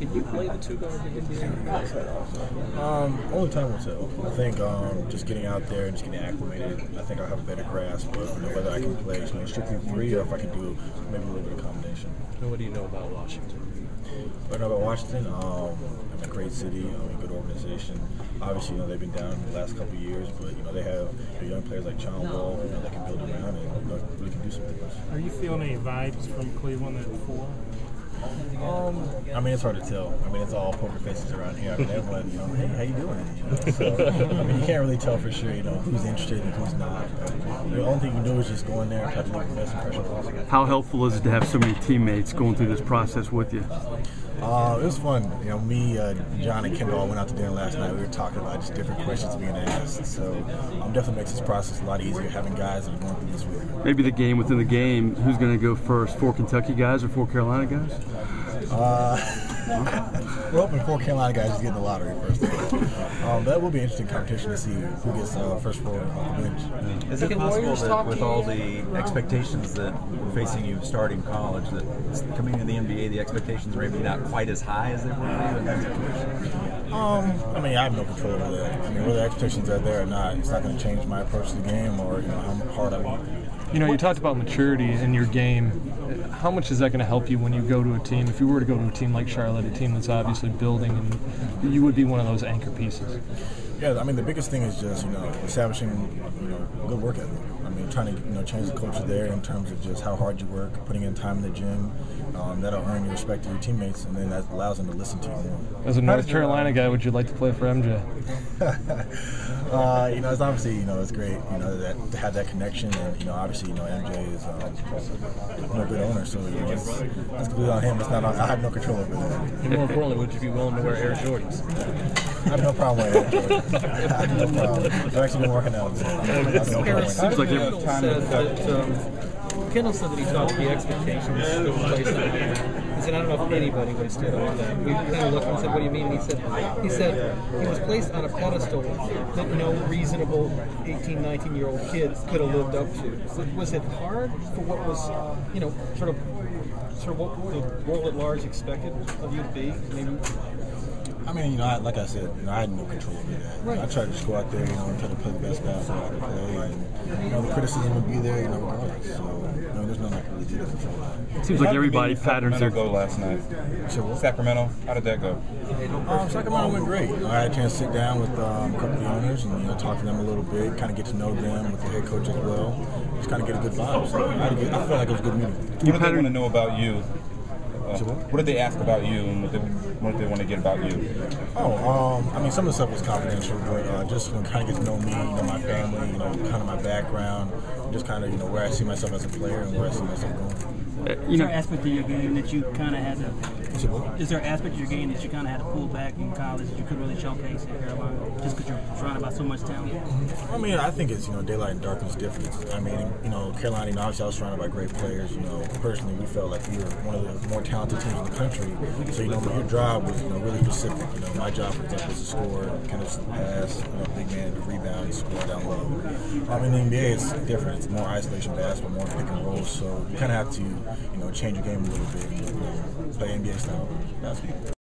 Can you play the two guard in the NBA? Only time will tell. I think just getting out there and just getting acclimated, I think I'll have a better grasp of whether I can play strictly three or if I can do maybe a little bit of combination. And what do you know about Washington? What I know about Washington? A great city, a good organization. Obviously, they've been down the last couple of years, but they have young players like John Wall, that can build around and really can do some things. Are you feeling any vibes from Cleveland at 4? It's hard to tell. It's all poker faces around here. Everyone, hey, how you doing? So, you can't really tell for sure, who's interested and who's not. The only thing you can do is just go in there and try to leave the best impression possible. How helpful is it to have so many teammates going through this process with you? It was fun. Me, John, and Kendall all went out to dinner last night. We were talking about just different questions being asked. So, definitely makes this process a lot easier having guys that are going through this with you. Maybe the game within the game. Who's going to go first? 4 Kentucky guys or 4 Carolina guys? We're hoping 4 Carolina guys just get in the lottery first. That will be an interesting competition to see who gets first 4 off the bench. Is it possible that with all the expectations that were facing you starting college, that coming into the NBA, the expectations are maybe not quite as high as they were for you in that situation? I have no control over that. Whether the expectations are there or not, it's not going to change my approach to the game or how hard I want. You talked about maturity in your game. How much is that going to help you when you go to a team? If you were to go to a team like Charlotte, a team that's obviously building, and you would be one of those anchor pieces. Yeah, the biggest thing is just establishing good work ethic. Trying to change the culture there in terms of just how hard you work, putting in time in the gym. That'll earn your respect to your teammates, and then that allows them to listen to you more. As a North Carolina guy, would you like to play for MJ? It's obviously it's great that to have that connection, and obviously MJ is a good owner, so it's completely on him. It's not. I have no control over that. And more importantly, would you be willing to wear Air Jordans? I have no problem with Air Jordans. I have no problem. I've actually been working out. Seems like every time. Kendall said that he thought the expectations still placed on him. He said, I don't know if anybody would have stood on that. We kind of looked and said, what do you mean? And he said he was placed on a pedestal that no reasonable 18, 19-year-old kid could have lived up to. So was it hard for what was, sort of what the world at large expected of you to be? Maybe. Like I said, I had no control over that. Right. I tried to just go out there, and try to play the best basketball I could play, and the criticism would be there, regardless. So, there's nothing I can really do to control that. It seems like everybody patterns their go last night. Sacramento, how did that go? Sacramento went great. I had a chance to sit down with a couple of the owners and talk to them a little bit, kind of get to know them with the head coach as well. Just kind of get a good vibe. So I felt like it was a good meeting. What did they want to know about you? What did they ask about you, and what did they want to get about you? Some of the stuff was confidential, but just kind of get to know me, my family, kind of my background, just kind of where I see myself as a player and where I see myself going. Is there an aspect of your game that you kind of had to? Is there an aspect of your game that you kind of had to pull back in college that you couldn't really showcase in Carolina, just because you're surrounded by so much talent? I think it's daylight and darkness difference. Carolina, obviously I was surrounded by great players. Personally, we felt like we were one of the more talented teams in the country. So your job was really specific. My job, for example, was to score, kind of pass, big man to rebound, score down low. In the NBA, it's different. It's more isolation basketball, more pick and roll. So you kind of have to change your game a little bit and play NBA style basketball.